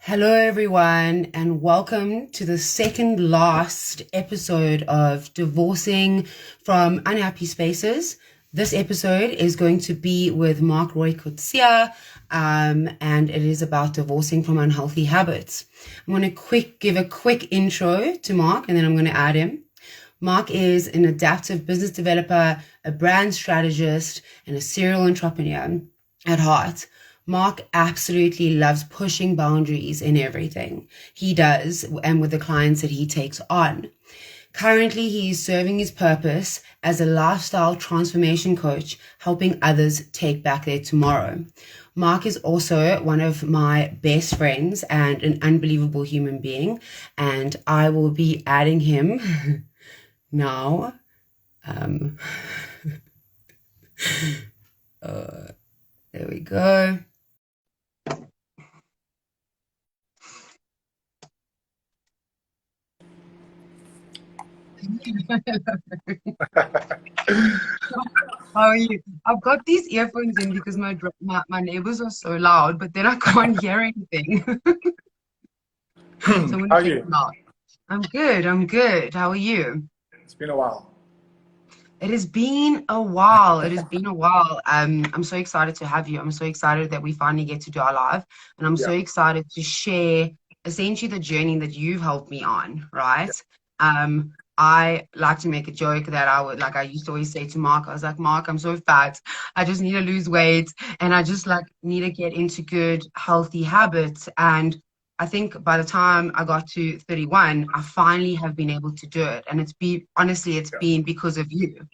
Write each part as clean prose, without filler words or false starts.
Hello, everyone, and welcome to the second last episode of Divorcing from Unhappy Spaces. This episode is going to be with Marc Roy Coetzee, and it is about divorcing from unhealthy habits. I'm going to give a quick intro to Marc, and then I'm going to add him. Marc is an adaptive business developer, a brand strategist, and a serial entrepreneur at heart. Marc absolutely loves pushing boundaries in everything he does and with the clients that he takes on. Currently, he is serving his purpose as a lifestyle transformation coach, helping others take back their tomorrow. Marc is also one of my best friends and an unbelievable human being, and I will be adding him now. There we go. How are you? I've got these earphones in because my neighbors are so loud, but then I can't hear anything. So I'm How going to are take you? them out. I'm good. I'm good. How are you? It's been a while. It has been a while. It has been a while. I'm so excited to have you. I'm so excited that we finally get to do our live, and I'm Yeah, so excited to share essentially the journey that you've helped me on, yeah, right? I like to make a joke that I used to always say to Marc, I was like, Marc, I'm so fat. I just need to lose weight, and I just like need to get into good, healthy habits. And I think by the time I got to 31, I finally have been able to do it. And it's yeah, been because of you.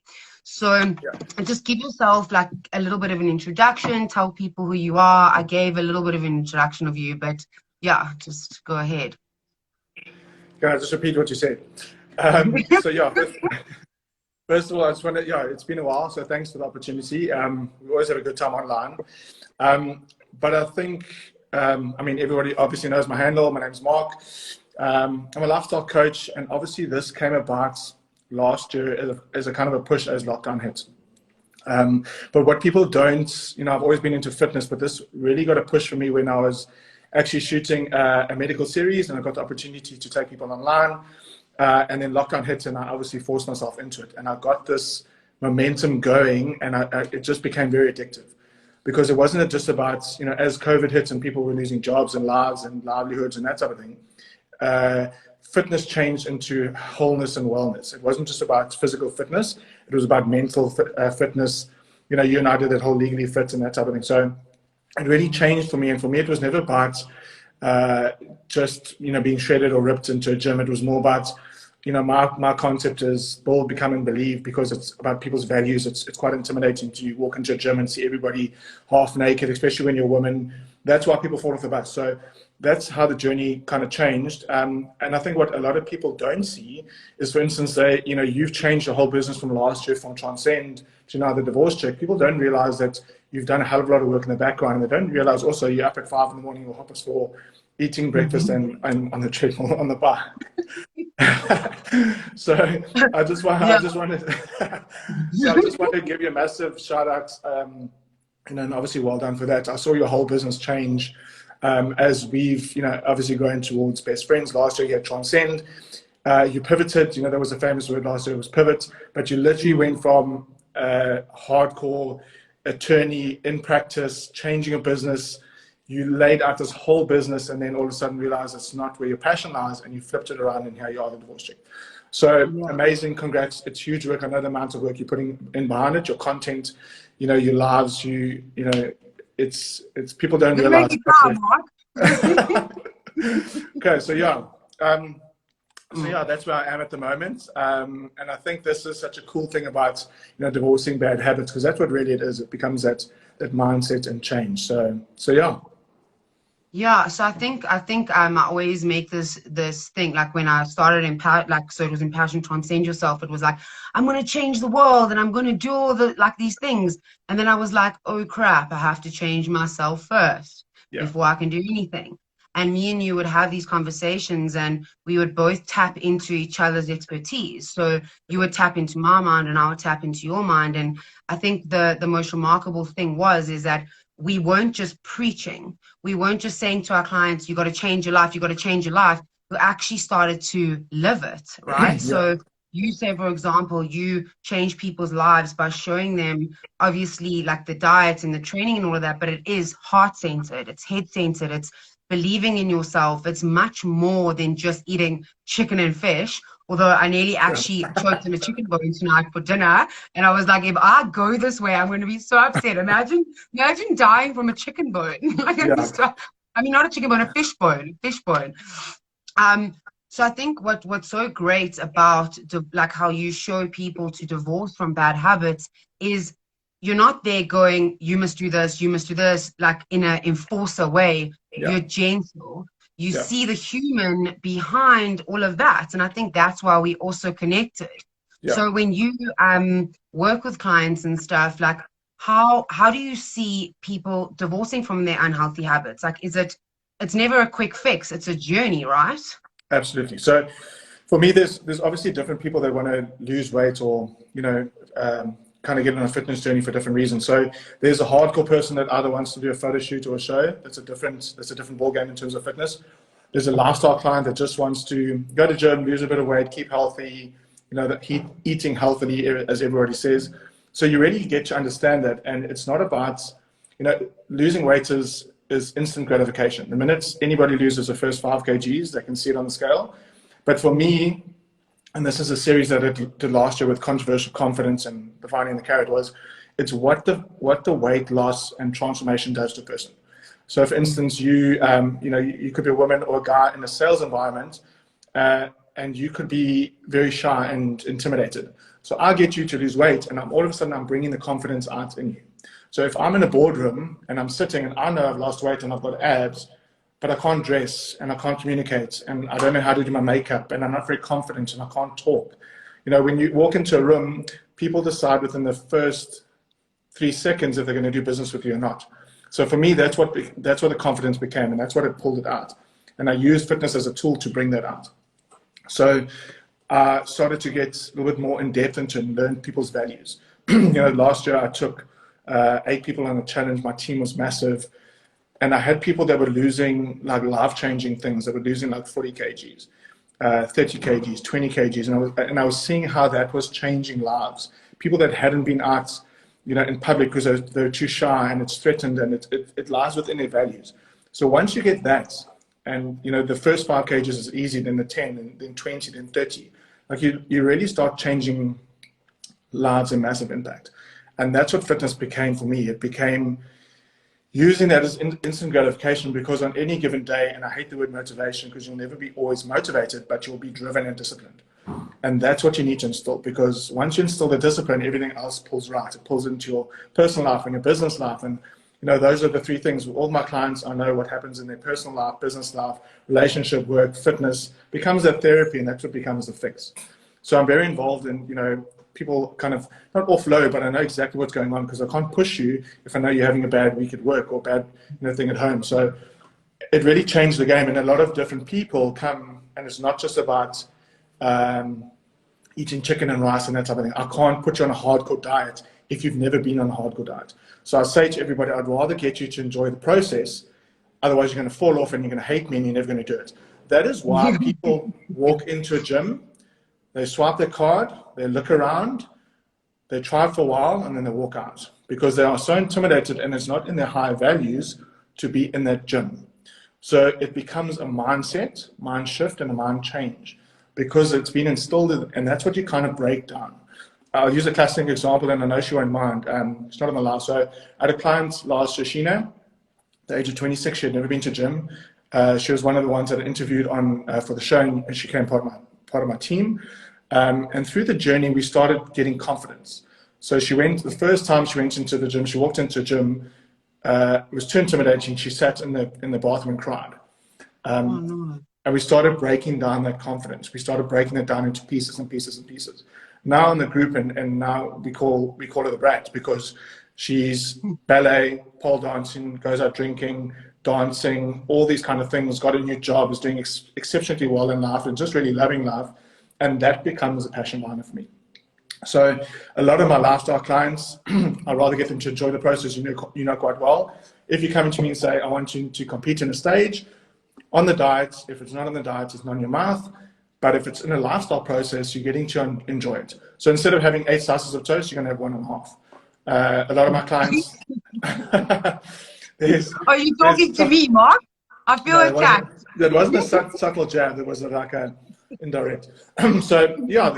So yeah. just give yourself like a little bit of an introduction, tell people who you are. I gave a little bit of an introduction of you, but yeah, just go ahead. Can I just repeat what you said? So yeah, first of all, I just want to, yeah, it's been a while, so thanks for the opportunity. We always have a good time online. But I think, I mean, everybody obviously knows my handle. My name's Marc. I'm a lifestyle coach, and obviously this came about last year as a kind of a push as lockdown hit. But what people don't, I've always been into fitness, but this really got a push for me when I was actually shooting a medical series, and I got the opportunity to take people online. And then lockdown hit, and I obviously forced myself into it. And I got this momentum going, and it just became very addictive because it wasn't just about, as COVID hit and people were losing jobs and lives and livelihoods and that type of thing. uh, Fitness changed into wholeness and wellness. It wasn't just about physical fitness; it was about mental fitness. You and I did that whole legally fit and that type of thing. So it really changed for me. And for me, it was never about uh, just being shredded or ripped into a gym. It was more about my concept is build, become, and believe, because it's about people's values. It's quite intimidating to walk into a gym and see everybody half naked, especially when you're a woman. That's why people fall off the bus. So that's how the journey kind of changed. And I think what a lot of people don't see is, for instance, you've changed the whole business from last year from Transcend to now the divorce check. People don't realize that you've done a hell of a lot of work in the background, and they don't realize also you're up at 5 in the morning or hoppers for eating breakfast and on the treadmill on the bike. So I Yeah. just wanted, so I just wanted to give you a massive shout out, and obviously well done for that. I saw your whole business change as we've, obviously grown towards best friends. Last year you had Transcend, you pivoted. There was a famous word last year, it was pivot, but you literally went from hardcore attorney in practice, changing a business. You laid out this whole business, and then all of a sudden realized it's not where your passion lies, and you flipped it around, and here you are, the divorce chick. So Yeah. amazing, congrats! It's huge work. I know the amount of work you're putting in behind it, your content, your lives. It's people don't You're gonna make realize. me proud, Marc. Okay, so yeah. That's where I am at the moment, and I think this is such a cool thing about divorcing bad habits, because that's what really it is. It becomes that mindset and change. So yeah. Yeah, so I always make this thing like when I started in so it was in Passion Transcend Yourself. It was like I'm gonna change the world and I'm gonna do all the like these things, and then I was like, oh crap, I have to change myself first Yeah. before I can do anything. And me and you would have these conversations, and we would both tap into each other's expertise. So you would tap into my mind, and I would tap into your mind. And I think the most remarkable thing is that we weren't just preaching. We weren't just saying to our clients, you got to change your life, you got to change your life. We actually started to live it, right? Yeah. So you say, for example, you change people's lives by showing them, obviously, like the diet and the training and all of that, but it is heart-centered, it's head-centered, it's believing in yourself. It's much more than just eating chicken and fish. Although I nearly actually choked on a chicken bone tonight for dinner. And I was like, if I go this way, I'm going to be so upset. Imagine dying from a chicken bone. I mean, not a chicken bone, a fish bone, so I think what's so great about like how you show people to divorce from bad habits is you're not there going, you must do this, like in an enforcer way. Yeah. You're gentle. You see the human behind all of that. And I think that's why we also connected. Yeah. So when you work with clients and stuff, like how do you see people divorcing from their unhealthy habits? Like, it's never a quick fix. It's a journey, right? Absolutely. So for me, there's obviously different people that want to lose weight or, kind of get on a fitness journey for different reasons. So there's a hardcore person that either wants to do a photo shoot or a show. That's a different ball game in terms of fitness. There's a lifestyle client that just wants to go to gym, lose a bit of weight, keep healthy, eating healthily, as everybody says. So you really get to understand that. And it's not about, losing weight is instant gratification. The minute anybody loses the first 5 kgs, they can see it on the scale. But for me, and this is a series that I did last year with Controversial Confidence and Defining the Carrot, it's what the weight loss and transformation does to a person. So for instance, you could be a woman or a guy in a sales environment, and you could be very shy and intimidated. So I get you to lose weight, and all of a sudden I'm bringing the confidence out in you. So if I'm in a boardroom and I'm sitting and I know I've lost weight and I've got abs, but I can't dress and I can't communicate and I don't know how to do my makeup and I'm not very confident and I can't talk. When you walk into a room, people decide within the first 3 seconds if they're going to do business with you or not. So for me, that's what the confidence became, and that's what it pulled it out. And I used fitness as a tool to bring that out. So I started to get a little bit more in depth and to learn people's values. Last year I took 8 people on a challenge. My team was massive. And I had people that were losing like life-changing things, that were losing like 40 kgs, 30 kgs, 20 kgs. And I was seeing how that was changing lives. People that hadn't been out, in public because they're too shy and it's threatened, and it lies within their values. So once you get that, and the first 5 kgs is easy, then the 10, and then 20, then 30, like you really start changing lives in massive impact. And that's what fitness became for me. It became using that as instant gratification, because on any given day, and I hate the word motivation because you'll never be always motivated, but you'll be driven and disciplined. And that's what you need to instill, because once you instill the discipline, everything else pulls right. It pulls into your personal life and your business life. And those are the 3 things. All my clients, I know what happens in their personal life, business life, relationship, work, fitness becomes their therapy, and that's what becomes the fix. So I'm very involved in, people kind of not offload, but I know exactly what's going on, because I can't push you if I know you're having a bad week at work or bad thing at home. So it really changed the game, and a lot of different people come, and it's not just about eating chicken and rice and that type of thing. I can't put you on a hardcore diet if you've never been on a hardcore diet. So I say to everybody, I'd rather get you to enjoy the process. Otherwise, you're going to fall off and you're going to hate me and you're never going to do it. That is why people walk into a gym, they swipe their card, they look around, they try for a while, and then they walk out, because they are so intimidated, and it's not in their high values to be in that gym. So it becomes a mindset, mind shift, and a mind change, because it's been instilled, and that's what you kind of break down. I'll use a classic example, and I know she won't mind. It's not on the last. So I had a client last year, Sheena, at the age of 26. She had never been to gym. She was one of the ones that I interviewed on for the show, and she became part of my team. And through the journey, we started getting confidence. So the first time she went into the gym, she walked into the gym, it was too intimidating. She sat in the bathroom and cried. And we started breaking down that confidence. We started breaking it down into pieces and pieces and pieces. Now in the group, and now we call her the brat, because she's ballet, pole dancing, goes out drinking, dancing, all these kind of things, got a new job, is doing exceptionally well in life, and just really loving life. And that becomes a passion behind it for me. So a lot of my lifestyle clients, I'd rather get them to enjoy the process, you know quite well. if you come to me and say, I want you to compete in a stage, on the diet, if it's not on the diet, it's not in your mouth. But if it's in a lifestyle process, you're getting to enjoy it. So instead of having 8 slices of toast, you're going to have 1.5. A lot of my clients... Are you talking to me, Mark? I feel attacked. That wasn't a subtle jab. It was like a indirect. So yeah,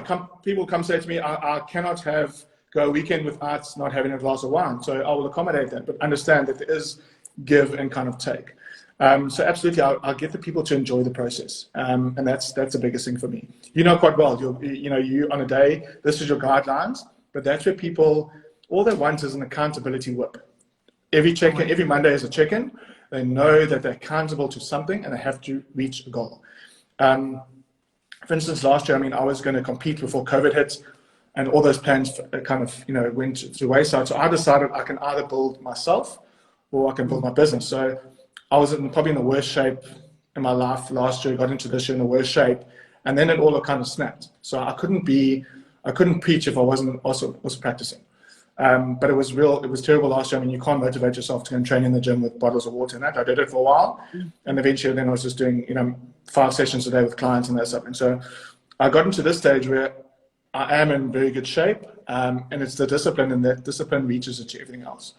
people come say to me, I cannot go a weekend without not having a glass of wine. So I will accommodate that, but understand that there is give and kind of take. So absolutely, I'll get the people to enjoy the process, and that's the biggest thing for me. You know quite well. You on a day, this is your guidelines, but that's where people, all they want is an accountability whip. Every Monday is a check-in. They know that they're accountable to something and they have to reach a goal. For instance, last year, I was going to compete before COVID hit, and all those plans kind of, went to the wayside. So I decided I can either build myself or I can build my business. So I was probably in the worst shape in my life last year, got into this year in the worst shape, and then it all kind of snapped. So I couldn't preach if I wasn't also practicing. But it was terrible last year. You can't motivate yourself to go and train in the gym with bottles of water and that. I did it for a while, and eventually then I was just doing 5 sessions a day with clients and that stuff. And so I got into this stage where I am in very good shape, and it's the discipline, and that discipline reaches it to everything else.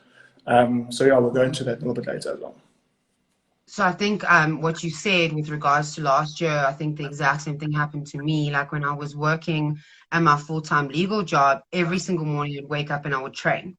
So yeah, we'll go into that a little bit later as well. So I think what you said with regards to last year, I think the exact same thing happened to me. Like when I was working at my full-time legal job, every single morning I'd wake up and I would train.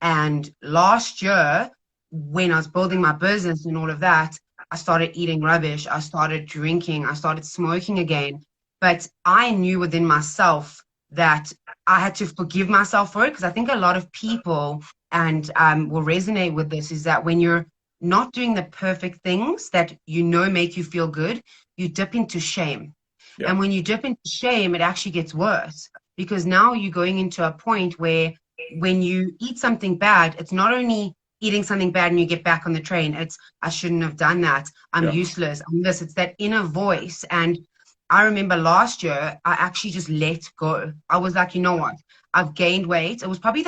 And last year, when I was building my business and all of that, I started eating rubbish. I started drinking. I started smoking again. But I knew within myself that I had to forgive myself for it, because I think a lot of people and will resonate with this, is that when you're not doing the perfect things that make you feel good, you dip into shame. Yeah. And when you dip into shame, it actually gets worse, because now you're going into a point where when you eat something bad, it's not only eating something bad and you get back on the train, it's, I shouldn't have done that, I'm useless, I'm this. It's that inner voice. And I remember last year, I actually just let go. I was like, you know what? I've gained weight. It was probably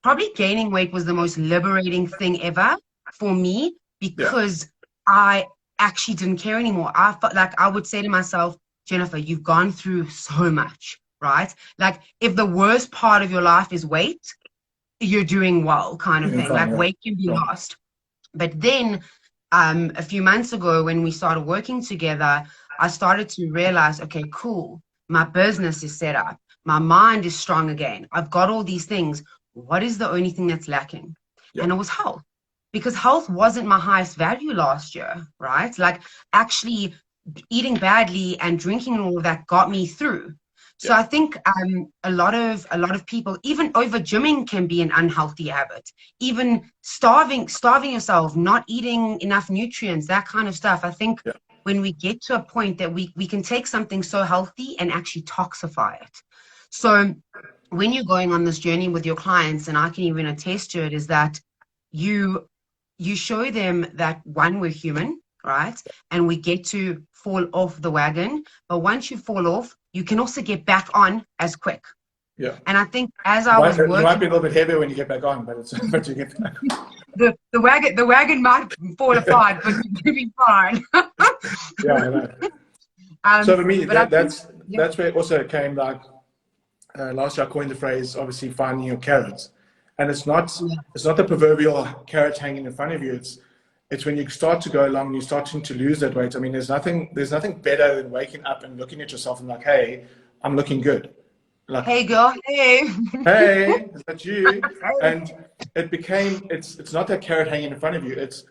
probably gaining weight was the most liberating thing ever for me, because I actually didn't care anymore. I felt like I would say to myself, Jennifer, you've gone through so much, right? Like if the worst part of your life is weight, you're doing well, kind of thing. Like weight can be lost. But then a few months ago, when we started working together, I started to realize, okay, cool. My business is set up. My mind is strong again. I've got all these things. What is the only thing that's lacking? And it was health. Because health wasn't my highest value last year, right? Like actually eating badly and drinking and all of that got me through. So I think a lot of people, even over gymming can be an unhealthy habit. Even starving yourself, not eating enough nutrients, that kind of stuff. I think when we get to a point that we can take something so healthy and actually toxify it. So when you're going on this journey with your clients, and I can even attest to it, is that you show them that, one, we're human, right? And we get to fall off the wagon. But once you fall off, you can also get back on as quick. Yeah. And I think as I was working... It might be a little bit heavier when you get back on, but you get back on. The wagon might fall apart, but you'll be fine. Yeah, I know. So for me, that's where it also came, like, last year I coined the phrase, obviously, finding your carrots. And it's not the proverbial carrot hanging in front of you. It's when you start to go along and you're starting to lose that weight. I mean, there's nothing better than waking up and looking at yourself and like, hey, I'm looking good. Like, hey girl, hey. Hey, is that you? And it's not that carrot hanging in front of you. It's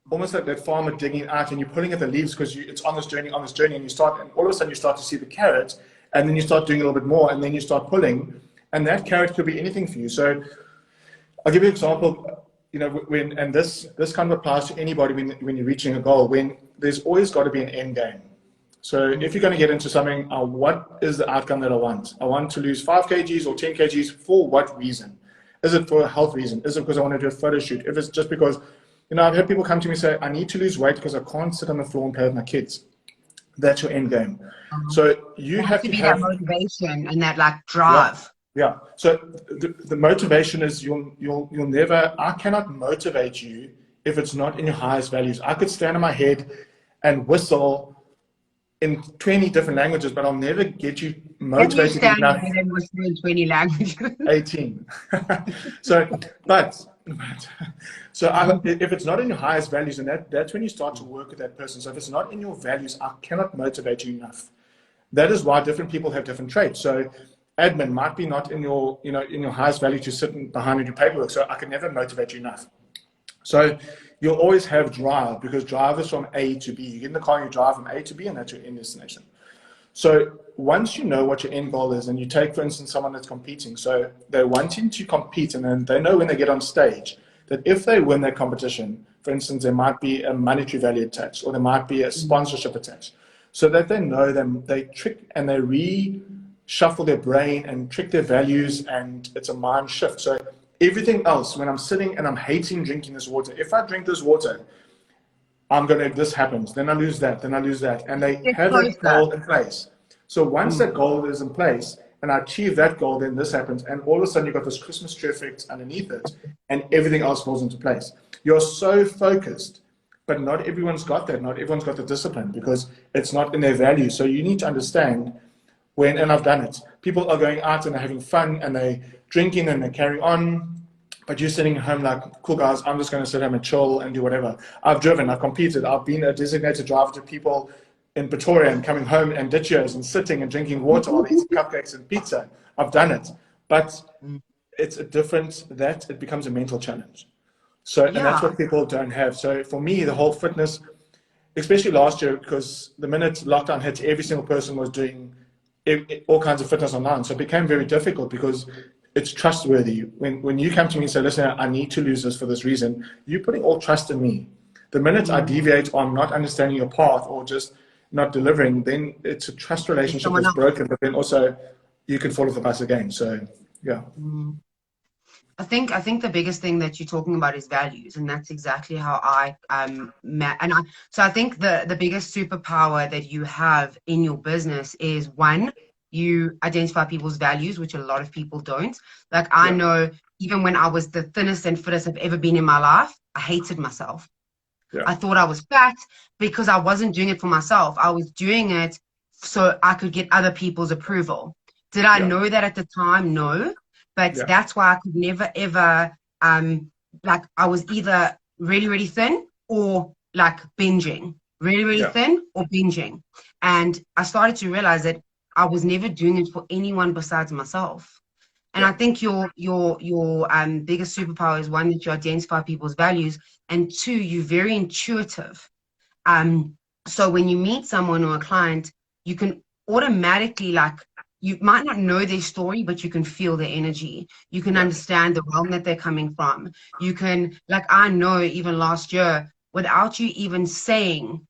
almost like that farmer digging out and you're pulling at the leaves because it's on this journey, and all of a sudden you start to see the carrot, and then you start doing a little bit more, and then you start pulling, and that carrot could be anything for you. So I'll give you an example, and this kind of applies to anybody when you're reaching a goal, when there's always got to be an end game. So if you're going to get into something, what is the outcome that I want? I want to lose 5 kgs or 10 kgs. For what reason? Is it for a health reason? Is it because I want to do a photo shoot? If it's just because, I've had people come to me and say, I need to lose weight because I can't sit on the floor and play with my kids. That's your end game. So you have to have that motivation and that like drive. Yeah. So the motivation is you'll never, I cannot motivate you if it's not in your highest values. I could stand on my head and whistle in 20 different languages, but I'll never get you motivated enough. And whistle in 20 languages. 18. So if it's not in your highest values, and that's when you start to work with that person. So if it's not in your values, I cannot motivate you enough. That is why different people have different traits. So admin might be not in your, in your highest value to sit behind your paperwork. So I can never motivate you enough. So you'll always have drive, because drive is from A to B. You get in the car and you drive from A to B, and that's your end destination. So once you know what your end goal is, and you take, for instance, someone that's competing, so they're wanting to compete, and then they know when they get on stage that if they win their competition, for instance, there might be a monetary value attached, or there might be a sponsorship attached, so that they know them, they trick and they reshuffle their brain and trick their values, and it's a mind shift. So everything else, when I'm sitting and I'm hating drinking this water, if I drink this water, this happens, then I lose that, then I lose that. And they have that goal in place. So once that goal is in place and I achieve that goal, then this happens. And all of a sudden you've got this Christmas tree effect underneath it, and everything else falls into place. You're so focused, but not everyone's got that. Not everyone's got the discipline, because it's not in their value. So you need to understand when, and I've done it, people are going out and they're having fun and they're drinking and they carry on. But you're sitting at home like, cool guys, I'm just going to sit home and chill and do whatever. I've driven, I've competed, I've been a designated driver to people in Pretoria and coming home and ditchers and sitting and drinking water while eating cupcakes and pizza. I've done it. But it's a different, that it becomes a mental challenge. So, and that's what people don't have. So for me, the whole fitness, especially last year, because the minute lockdown hit, every single person was doing all kinds of fitness online. So it became very difficult, because it's trustworthy. When you come to me and say, listen, I need to lose this for this reason, you're putting all trust in me. The minute I deviate on not understanding your path or just not delivering, then it's a trust relationship that's broken, but then also you can fall off the bus again. So, yeah. I think the biggest thing that you're talking about is values, and that's exactly how so I think the biggest superpower that you have in your business is, one, you identify people's values, which a lot of people don't. Like, I know even when I was the thinnest and fittest I've ever been in my life, I hated myself. I thought I was fat because I wasn't doing it for myself. I was doing it so I could get other people's approval. Did I know that at the time? No. But that's why I could never, ever, like, I was either really, really thin or like binging. Really, really thin or binging. And I started to realize that I was never doing it for anyone besides myself. And I think your biggest superpower is, one, that you identify people's values, and two, you're very intuitive. So when you meet someone or a client, you can automatically, like, you might not know their story, but you can feel their energy. You can understand the realm that they're coming from. You can, like, I know even last year, without you even saying,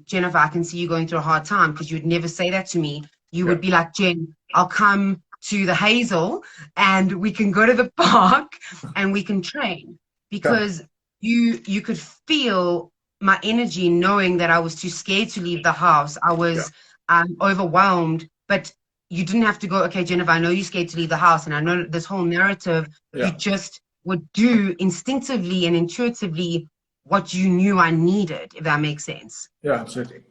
Jennifer, I can see you going through a hard time, because you'd never say that to me. You would be like, Jen, I'll come to the Hazel and we can go to the park and we can train, because you could feel my energy, knowing that I was too scared to leave the house. I was overwhelmed, but you didn't have to go, okay, Jennifer, I know you're scared to leave the house, and I know this whole narrative, you just would do instinctively and intuitively what you knew I needed, if that makes sense. Yeah, absolutely.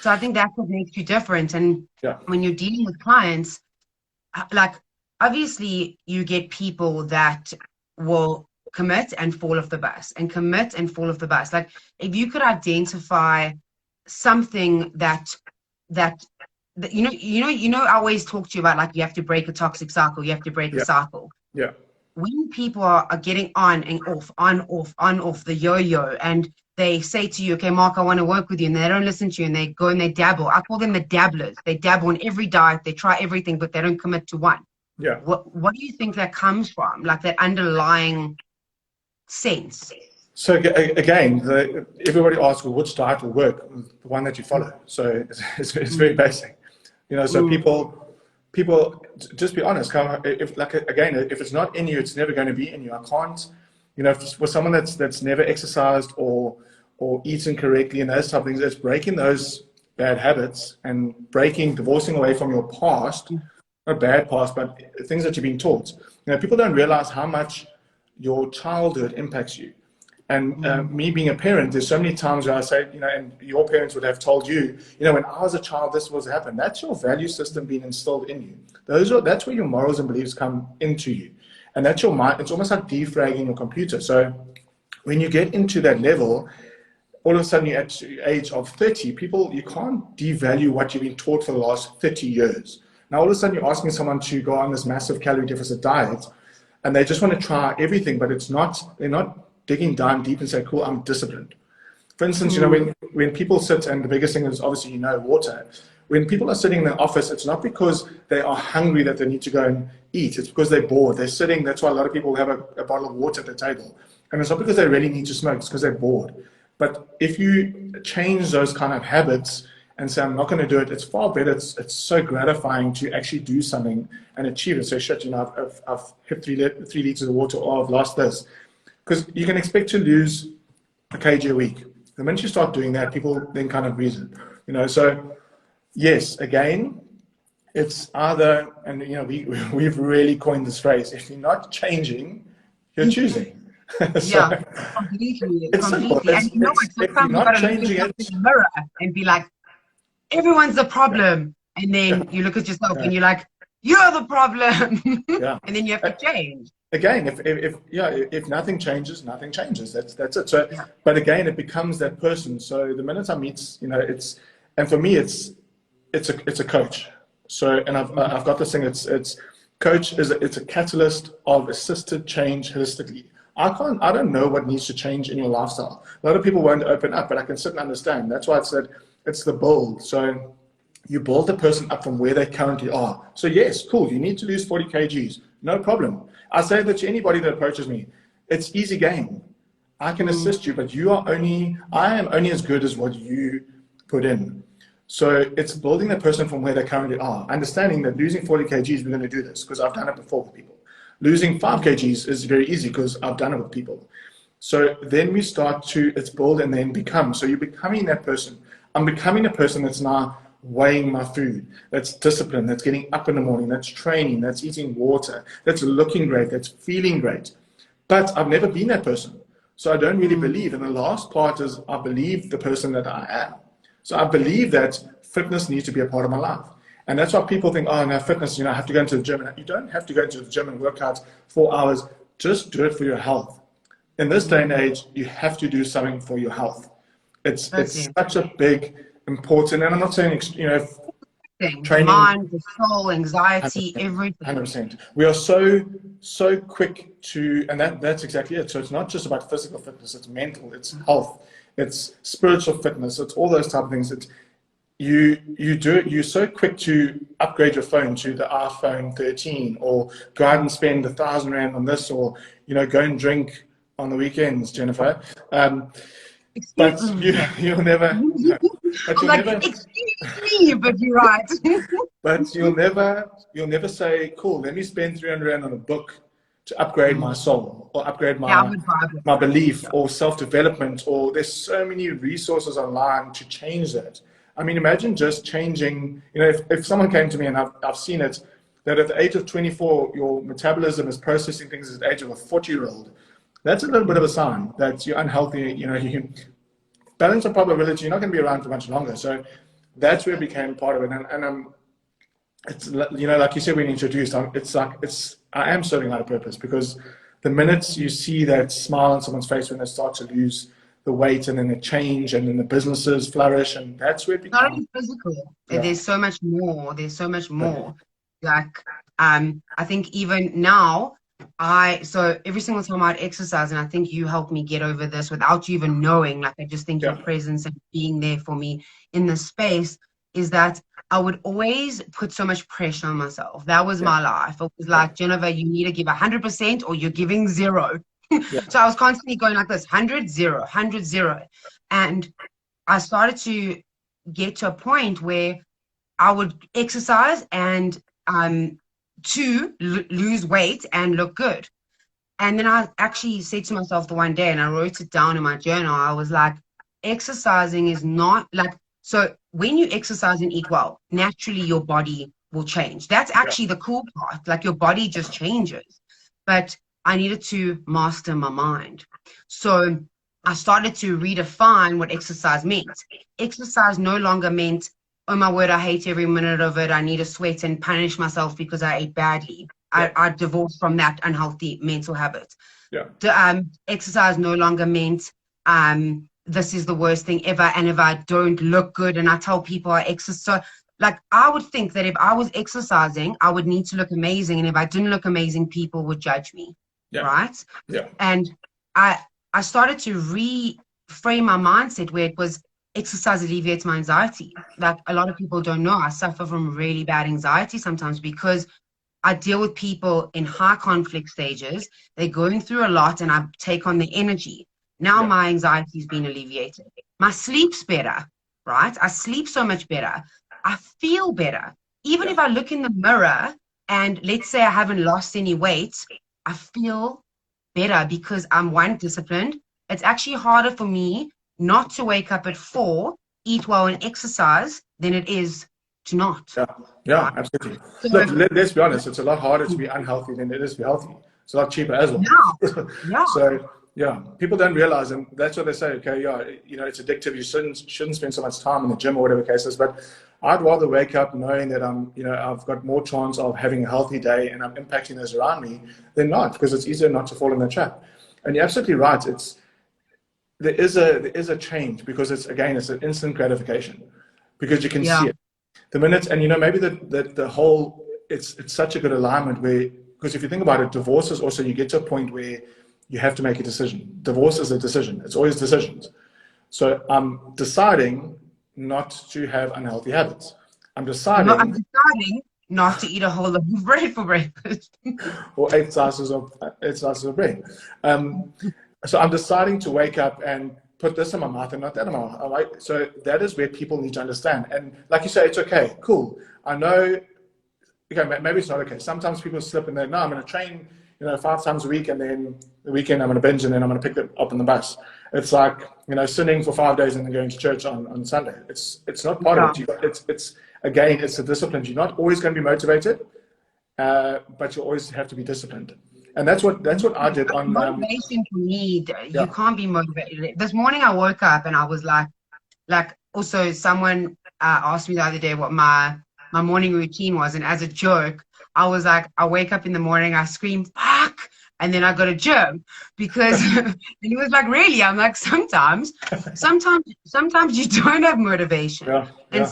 So I think that's what makes you different. And when you're dealing with clients, like, obviously you get people that will commit and fall off the bus, and commit and fall off the bus. Like, if you could identify something that I always talk to you about, like, you have to break a toxic cycle, you have to break a cycle. When people are getting on and off, on, off the yo-yo, and they say to you, okay, Mark, I want to work with you, and they don't listen to you, and they go and they dabble. I call them the dabblers. They dabble in every diet, they try everything, but they don't commit to one. What do you think that comes from, like, that underlying sense? So again, everybody asks, well, which diet will work? The one that you follow. So it's very basic, so people just be honest. If it's not in you, it's never going to be in you. I can't, for someone that's never exercised or eaten correctly and those type of things, it's breaking those bad habits and divorcing away from your past, not bad past, but things that you're being taught. People don't realize how much your childhood impacts you. And me being a parent, there's so many times where I say, you know, and your parents would have told you, you know, when I was a child, this was happened. That's your value system being instilled in you. That's where your morals and beliefs come into you. And that's your mind. It's almost like defragging your computer. So when you get into that level, all of a sudden you're at the age of 30, you can't devalue what you've been taught for the last 30 years. Now, all of a sudden you're asking someone to go on this massive calorie deficit diet, and they just want to try everything, but they're not digging down deep and say, cool, I'm disciplined. For instance, you know, when people sit, and the biggest thing is obviously, you know, water. When people are sitting in the office, it's not because they are hungry that they need to go and eat. It's because they're bored. They're sitting. That's why a lot of people have a bottle of water at the table. And it's not because they really need to smoke. It's because they're bored. But if you change those kind of habits and say, I'm not going to do it, it's far better. It's so gratifying to actually do something and achieve it. So, shit, you know, I've hit 3 liters of water, or I've lost this. Because you can expect to lose a kg a week. The minute you start doing that, people then kind of reason, you know. So, yes, again, it's either, and you know, we've really coined this phrase: if you're not changing, you're choosing. So, Yeah, completely. It's simple. And you know what? If you're Sometimes you not gotta look changing yourself it, in the mirror and be like, everyone's the problem. And then you look at yourself and you're like, you're the problem. yeah. And then you have to change. Again, if nothing changes, nothing changes. That's it. So, but again, it becomes that person. So the minute I meet, you know, and for me, it's a coach. So, and I've got this thing. It's coach it's a catalyst of assisted change holistically. I don't know what needs to change in your lifestyle. A lot of people won't open up, but I can sit and understand. That's why I said it's the build. So you build the person up from where they currently are. So yes, cool. You need to lose 40 kgs. No problem. I say that to anybody that approaches me. It's easy game. I can assist you, but I am only as good as what you put in. So it's building the person from where they currently are. Understanding that losing 40 kgs, we're going to do this because I've done it before with people. Losing 5 kgs is very easy because I've done it with people. So then we start it's build and then become. So you're becoming that person. I'm becoming a person that's now weighing my food, that's disciplined, that's getting up in the morning, that's training, that's eating water, that's looking great, that's feeling great. But I've never been that person. So I don't really believe. And the last part is I believe the person that I am. So I believe that fitness needs to be a part of my life. And that's why people think, oh, no, fitness, you know, I have to go into the gym. You don't have to go into the gym and work out 4 hours. Just do it for your health. In this day and age, you have to do something for your health. It's such a big, important, and I'm not saying, you know, training. Mind, the soul, anxiety, 100%, everything. 100%. We are so quick to, and that's exactly it. So it's not just about physical fitness, it's mental, it's health, it's spiritual fitness, it's all those type of things. You're so quick to upgrade your phone to the iPhone 13 or go out and spend 1,000 Rand on this, or, you know, go and drink on the weekends, Jennifer. But you'll never. But you'll never, excuse me, but you're right. But you'll never say, cool, let me spend 300 Rand on a book to upgrade my soul or upgrade my belief or self-development, or there's so many resources online to change that. I mean, imagine just changing, you know, if someone came to me, and I've seen it, that at the age of 24, your metabolism is processing things at the age of a 40-year-old. That's a little bit of a sign that you're unhealthy. You know, you can balance of probability, you're not going to be around for much longer. So that's where it became part of it. And it's, you know, like you said when you introduced, I am serving out of purpose, because the minute you see that smile on someone's face when they start to lose the weight, and then they change, and then the businesses flourish, and that's where it becomes. Not only physical, there's so much more. There's so much more. Like, I think even now, so every single time I'd exercise, and I think you helped me get over this without you even knowing, like, I just think your presence and being there for me in this space is that I would always put so much pressure on myself. That was my life. It was like, Jennifer, you need to give 100% or you're giving 0. So I was constantly going like this, 100, 0, 100, 0. And I started to get to a point where I would exercise and to lose weight and look good. And then I actually said to myself the one day, and I wrote it down in my journal, I was like, exercising is not like, so when you exercise and eat well, naturally your body will change. That's actually the cool part. Like, your body just changes. But I needed to master my mind. So I started to redefine what exercise meant. Exercise no longer meant, oh my word, I hate every minute of it. I need to sweat and punish myself because I ate badly. I divorced from that unhealthy mental habit. Exercise no longer meant this is the worst thing ever. And if I don't look good and I tell people I exercise, like I would think that if I was exercising, I would need to look amazing. And if I didn't look amazing, people would judge me. Right? And I started to reframe my mindset where it was exercise alleviates my anxiety. Like a lot of people don't know, I suffer from really bad anxiety sometimes because I deal with people in high conflict stages. They're going through a lot and I take on the energy. Now my anxiety is being alleviated. My sleep's better, right? I sleep so much better. I feel better. Even if I look in the mirror and let's say I haven't lost any weight, I feel better because I'm one, disciplined. It's actually harder for me not to wake up at 4, eat well and exercise than it is to not. Yeah, absolutely. So, look, let's be honest, it's a lot harder to be unhealthy than it is to be healthy. It's a lot cheaper as well. So people don't realize, and that's what they say, okay, it's addictive, you shouldn't spend so much time in the gym or whatever the case is, but I'd rather wake up knowing that I've got more chance of having a healthy day and I'm impacting those around me than not, because it's easier not to fall in the trap. And you're absolutely right. There is a change because it's an instant gratification because you can see it the minute, and maybe the whole, it's such a good alignment where, because if you think about it, divorce is also, you get to a point where you have to make a decision. Divorce is a decision. It's always decisions. So I'm deciding not to have unhealthy habits. I'm deciding not to eat a whole loaf of bread for breakfast. or 8 slices of bread. So I'm deciding to wake up and put this in my mouth and not that in my mouth. So that is where people need to understand. And like you say, it's okay, cool. I know, okay, maybe it's not okay. Sometimes people slip and they're, no, I'm going to train 5 times a week, and then the weekend I'm going to binge, and then I'm going to pick it up on the bus. It's like, sinning for 5 days and then going to church on Sunday. It's not part of it. It's a discipline. You're not always going to be motivated, but you always have to be disciplined. And that's what I did on motivation for me. You can't be motivated. This morning I woke up and I was like also someone asked me the other day what my morning routine was, and as a joke, I was like, I wake up in the morning, I scream, fuck, and then I go to gym because, and he was like, really? I'm like, sometimes you don't have motivation. And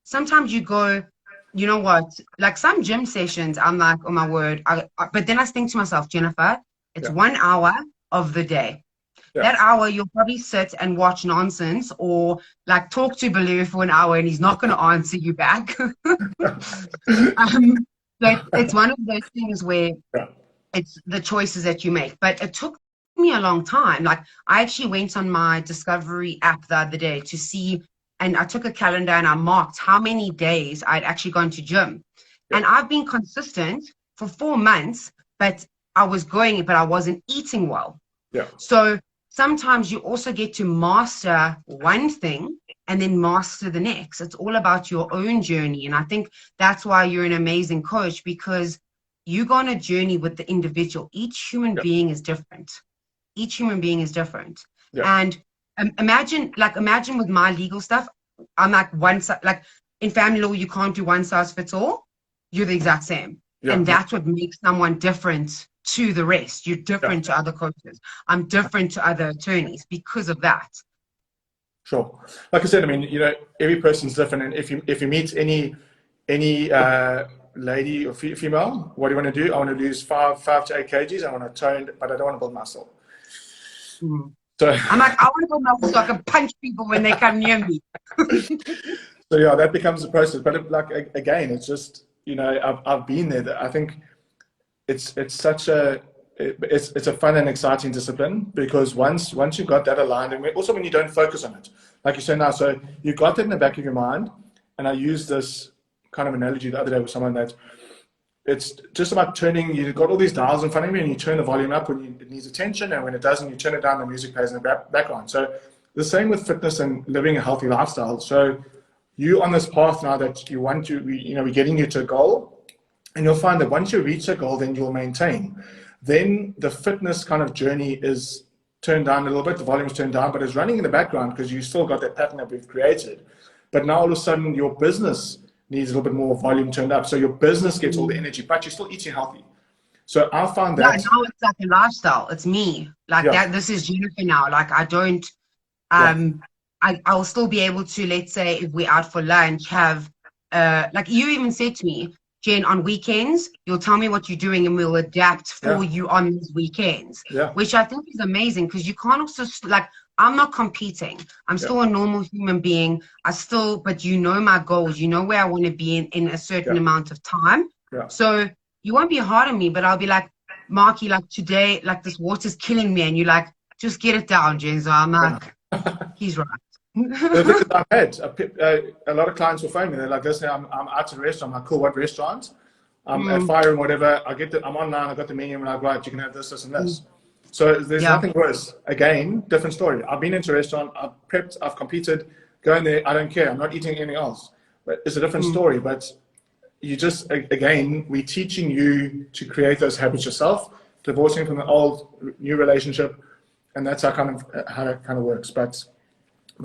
sometimes you go, you know what, like some gym sessions, I'm like, oh my word. But then I think to myself, Jennifer, it's 1 hour of the day. That hour, you'll probably sit and watch nonsense or like talk to Baloo for an hour and he's not going to answer you back. But it's one of those things where it's the choices that you make. But it took me a long time. Like I actually went on my Discovery app the other day to see, and I took a calendar and I marked how many days I'd actually gone to gym. And I've been consistent for 4 months, but I was going, but I wasn't eating well. So sometimes you also get to master one thing and then master the next. It's all about your own journey. And I think that's why you're an amazing coach, because you go on a journey with the individual. Each human being is different. Each human being is different. And imagine with my legal stuff, I'm like one size, like in family law, you can't do one size fits all. You're the exact same. And that's what makes someone different to the rest. You're different to other coaches. I'm different to other attorneys because of that. Sure. Like I said, I mean, every person's different. And if you meet any lady or female, what do you want to do? I want to lose 5 to 8 kgs. I want to tone, but I don't want to build muscle. So I'm like, I want to build muscle so I can punch people when they come near me. So that becomes the process. But again, it's just, I've been there. I think it's such a fun and exciting discipline, because once you got that aligned, and also when you don't focus on it, like you say now, so you got that in the back of your mind. And I used this kind of analogy the other day with someone that it's just about turning, you've got all these dials in front of you and you turn the volume up when it needs attention, and when it doesn't, you turn it down, the music plays in the background. So the same with fitness and living a healthy lifestyle. So you on this path now that you want to, we're getting you to a goal, and you'll find that once you reach a goal, then you'll maintain. Then the fitness kind of journey is turned down a little bit, the volume's turned down, but it's running in the background because you still got that pattern that we've created. But now all of a sudden your business needs a little bit more volume turned up. So your business gets all the energy, but you're still eating healthy. So I found that. Yeah, now it's like a lifestyle. It's me. Like that. This is Jennifer now. Like I don't, I'll still be able to, let's say if we're out for lunch, have, like you even said to me, Jen, on weekends, you'll tell me what you're doing and we'll adapt for you on these weekends, which I think is amazing because you can't also, like, I'm not competing. I'm still a normal human being. But you know my goals. You know where I want to be in a certain amount of time. So you won't be hard on me, but I'll be like, Marky, like today, like this water's killing me. And you're like, just get it down, Jen. So I'm like, he's right. The thing is, I've had a lot of clients will phone me. They're like, listen, I'm out at a restaurant. I'm like, cool, what restaurant? I'm at Fire and whatever. I'm online. I got the menu. I'm like, right, you can have this, this, and this. So there's nothing worse. Again, different story. I've been into a restaurant. I've prepped. I've competed. Go in there. I don't care. I'm not eating anything else. But it's a different story. But you just, again, we're teaching you to create those habits yourself, divorcing from the old, new relationship. And that's how it kind of works. But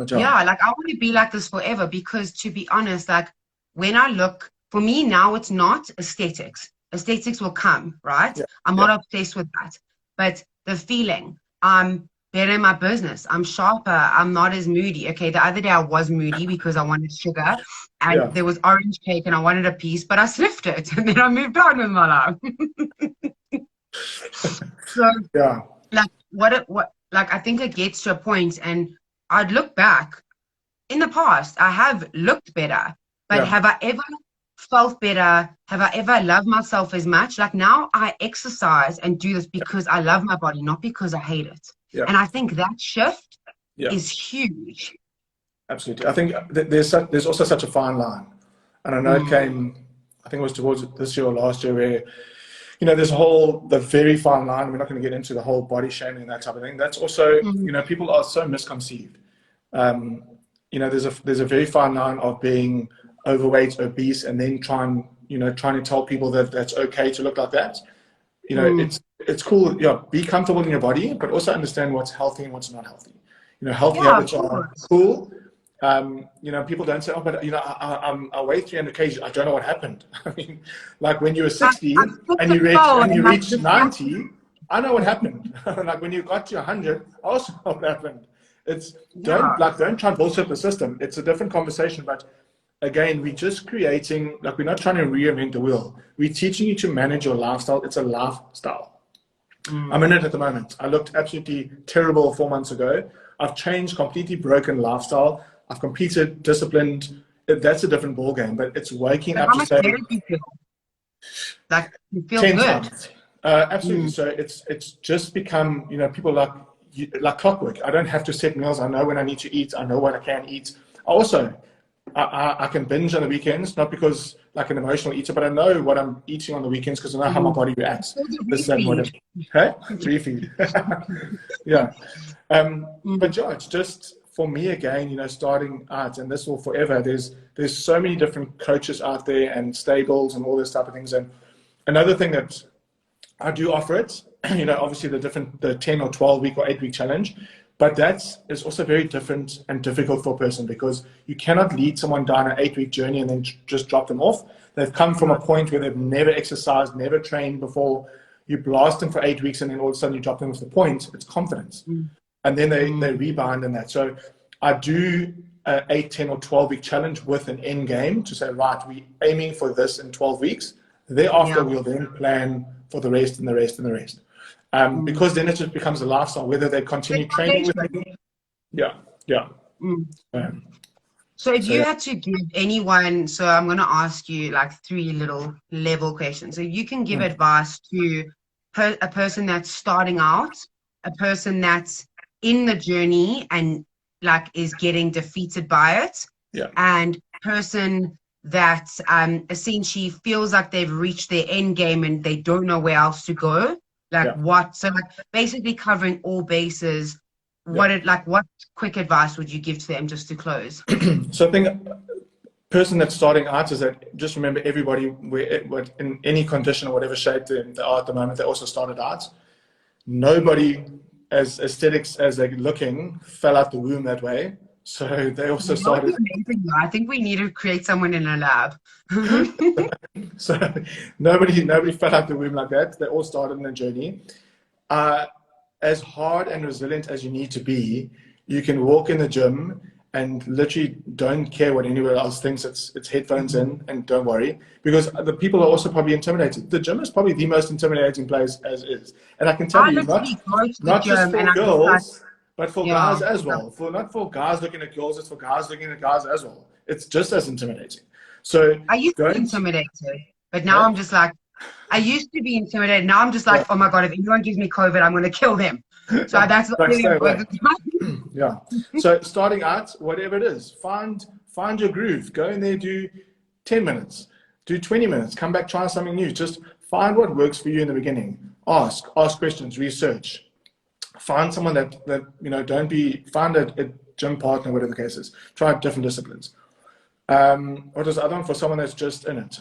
yeah, like I want to be like this forever because to be honest, like when I look, for me now it's not aesthetics. Aesthetics will come, right? I'm not obsessed with that. But the feeling, I'm better in my business. I'm sharper. I'm not as moody. Okay, the other day I was moody because I wanted sugar and there was orange cake and I wanted a piece, but I sniffed it and then I moved on with my life. So like what like I think it gets to a point and I'd look back in the past, I have looked better, but have I ever felt better? Have I ever loved myself as much? Like now I exercise and do this because I love my body, not because I hate it. And I think that shift is huge. Absolutely. I think there's also such a fine line. And I know it came, I think it was towards this year or last year where, you know, there's the very fine line. We're not going to get into the whole body shaming and that type of thing. That's also, you know, people are so misconceived. You know, there's a very fine line of being overweight, obese, and then trying to tell people that that's okay to look like that. You know, it's cool. Yeah, be comfortable in your body, but also understand what's healthy and what's not healthy. You know, healthy habits are cool. You know, people don't say, oh, but you know, I weigh 300 kg. I don't know what happened. I mean, like when you were 60 and you reached 90, I know what happened. Like when you got to 100, I also know what happened. It's don't try and bullshit the system. It's a different conversation, but again, we're just creating, like we're not trying to reinvent the wheel. We're teaching you to manage your lifestyle. It's a lifestyle. I'm in it at the moment. I looked absolutely terrible 4 months ago. I've changed, completely broken lifestyle. I've competed, disciplined. That's a different ball game, but it's waking up to say, how much better do you feel? Like you feel 10 good. times. Absolutely. So it's just become, you know, people like clockwork. I don't have to set meals. I know when I need to eat. I know what I can eat. Also, I can binge on the weekends, not because like an emotional eater, but I know what I'm eating on the weekends because I know how my body reacts. This, that, whatever. Hey? Refeed. Yeah. But yeah, it's just for me again, you know, starting out, and this will forever. There's so many different coaches out there and stables and all this type of things. And another thing that I do offer it, you know, obviously the 10 or 12 week or 8 week challenge, but that is also very different and difficult for a person because you cannot lead someone down an 8 week journey and then just drop them off. They've come from a point where they've never exercised, never trained before. You blast them for 8 weeks and then all of a sudden you drop them off the point. It's confidence. And then they rebound in that. So I do an 8, 10 or 12 week challenge with an end game to say, right, we're aiming for this in 12 weeks. Thereafter, we'll then plan for the rest and the rest and the rest. Because then it just becomes a lifestyle, whether they continue training with me. So if you had to give anyone, so I'm going to ask you like 3 little level questions. So you can give advice to a person that's starting out, a person that's in the journey and like is getting defeated by it, and person that essentially feels like they've reached their end game and they don't know where else to go. Like what? So like basically covering all bases. What quick advice would you give to them just to close? So I think person that's starting out is that just remember everybody in any condition or whatever shape they are at the moment, they also started out. Nobody as aesthetics as they're looking, fell out the womb that way. So they also started. Amazing. I think we need to create someone in a lab. So nobody fell out the womb like that. They all started in a journey. As hard and resilient as you need to be, you can walk in the gym and literally don't care what anyone else thinks. It's headphones in, and don't worry, because the people are also probably intimidated. The gym is probably the most intimidating place as is, and I can tell you, not just for girls, but for guys as well. Not for guys looking at girls, it's for guys looking at guys as well. It's just as intimidating. So I used to be intimidated, but now I'm just like, I used to be intimidated. Now I'm just like, oh my God, if anyone gives me COVID, I'm going to kill them. So that's what really important. Yeah. So starting out, whatever it is, find your groove. Go in there, do 10 minutes, do 20 minutes, come back, try something new. Just find what works for you in the beginning. Ask questions, research. Find someone that find a gym partner, whatever the case is. Try different disciplines. What is the other one for someone that's just in it?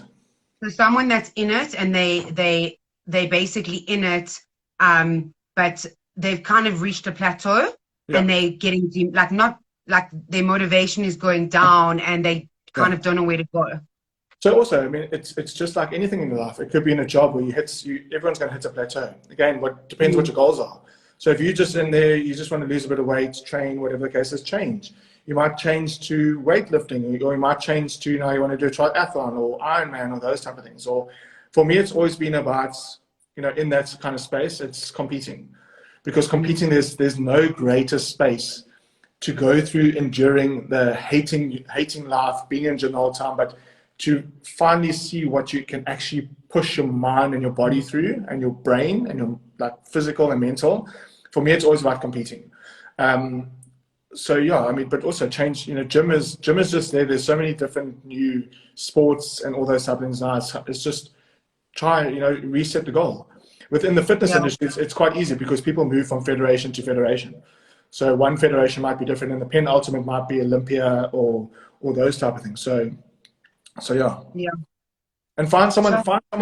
So someone that's in it and they basically in it, but they've kind of reached a plateau and they're getting not like their motivation is going down and they kind of don't know where to go. So also, I mean, it's just like anything in your life. It could be in a job where everyone's going to hit a plateau. Again, what depends what your goals are. So if you're just in there, you just want to lose a bit of weight, train, whatever the case is, change. You might change to weightlifting, or you might change to, you want to do a triathlon or Ironman or those type of things. Or for me, it's always been about, in that kind of space, it's competing. Because competing, there's no greater space to go through enduring the hating life, being in gym all the time, but to finally see what you can actually push your mind and your body through, and your brain and your physical and mental. For me, it's always about competing. So yeah, I mean, but also change. Gym is just there. There's so many different new sports and all those type of things now. It's just try, reset the goal. Within the fitness industry, it's quite easy because people move from federation to federation. So one federation might be different, and the penultimate might be Olympia or those type of things. So yeah. Yeah. And find someone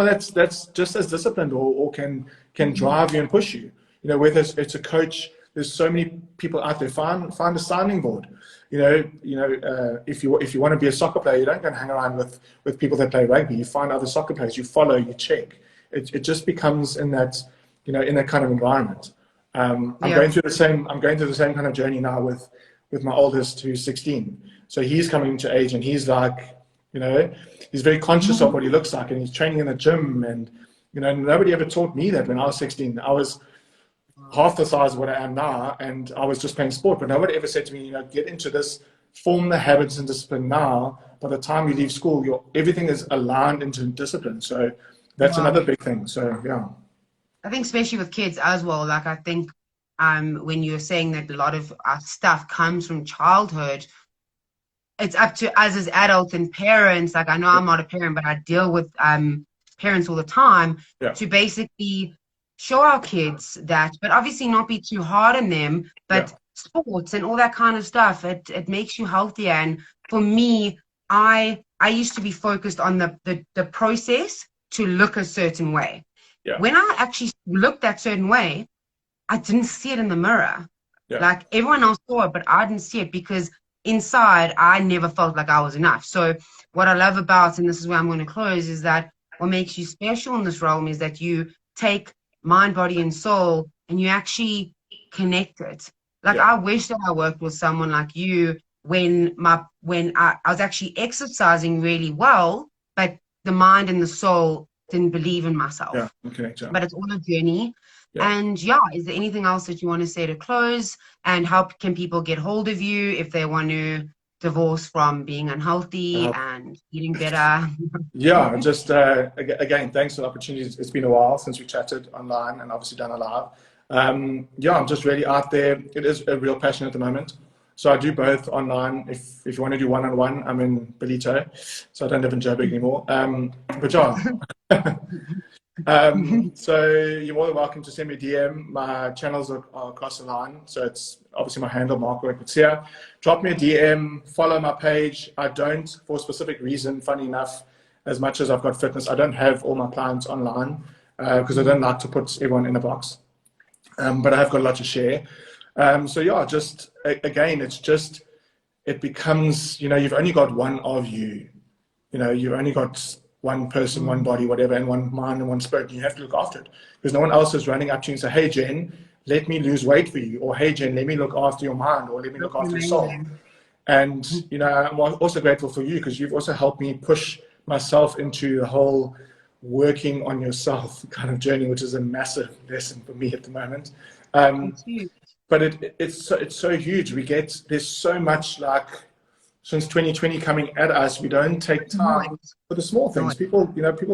that's just as disciplined or can drive you and push you. Whether it's a coach. There's so many people out there. Find a sounding board. If you want to be a soccer player, you don't go and hang around with people that play rugby. You find other soccer players. You follow. You check. It just becomes in that in that kind of environment. I'm going through the same kind of journey now with my oldest, who's 16. So he's coming to age, and he's like, he's very conscious of what he looks like, and he's training in the gym. And nobody ever taught me that when I was 16. I was half the size of what I am now, and I was just playing sport. But nobody ever said to me, get into this, form the habits and discipline now. By the time you leave school, everything is aligned into discipline. So that's another big thing. So yeah, I think especially with kids as well. I think when you're saying that a lot of our stuff comes from childhood, it's up to us as adults and parents. I know I'm not a parent, but I deal with parents all the time to basically show our kids that, but obviously not be too hard on them, but sports and all that kind of stuff, it makes you healthier. And for me, I used to be focused on the process to look a certain way. When I actually looked that certain way, I didn't see it in the mirror. Everyone else saw it, but I didn't see it because inside I never felt like I was enough. So what I love about, and this is where I'm going to close, is that what makes you special in this realm is that you take mind, body, and soul, and you actually connect it. I wish that I worked with someone like you when I was actually exercising really well, but the mind and the soul didn't believe in myself. But it's all a journey. And is there anything else that you want to say to close? And how can people get hold of you if they want to divorce from being unhealthy and eating better? Just again, thanks for the opportunity. It's been a while since we chatted online and obviously done a live. I'm just really out there. It is a real passion at the moment. So I do both online. If you want to do one-on-one, I'm in Belito, so I don't live in Joburg anymore. So you're more than welcome to send me a DM. My channels are across the line. So it's obviously my handle, Marc Roy Coetzee. Drop me a DM, follow my page. I don't, for a specific reason, funny enough, as much as I've got fitness, I don't have all my clients online because I don't like to put everyone in a box. but I have got a lot to share. So yeah, just again, it becomes, you've only got one of you. You've only got one person, one body, whatever, and one mind and one spirit. And you have to look after it because no one else is running up to you and say, "Hey, Jen, let me lose weight for you," or "Hey, Jen, let me look after your mind," or "Let me look after your soul." And I'm also grateful for you because you've also helped me push myself into the whole working on yourself kind of journey, which is a massive lesson for me at the moment. But it's so huge. There's so much, like, since 2020 coming at us, we don't take time for the small things. People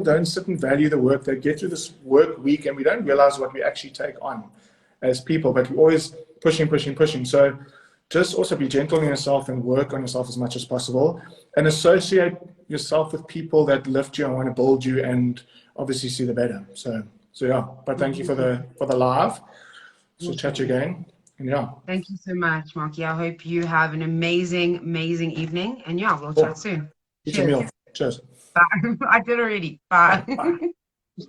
don't sit and value the work. They get through this work week and we don't realize what we actually take on as people, but we're always pushing. So just also be gentle on yourself and work on yourself as much as possible, and associate yourself with people that lift you and want to build you and obviously see the better. So yeah, but thank you for the live. So chat you again. And yeah. Thank you so much, Marky. I hope you have an amazing evening. And yeah, we'll chat soon. Cheers. Cheers. Bye. I did already. Bye. Bye.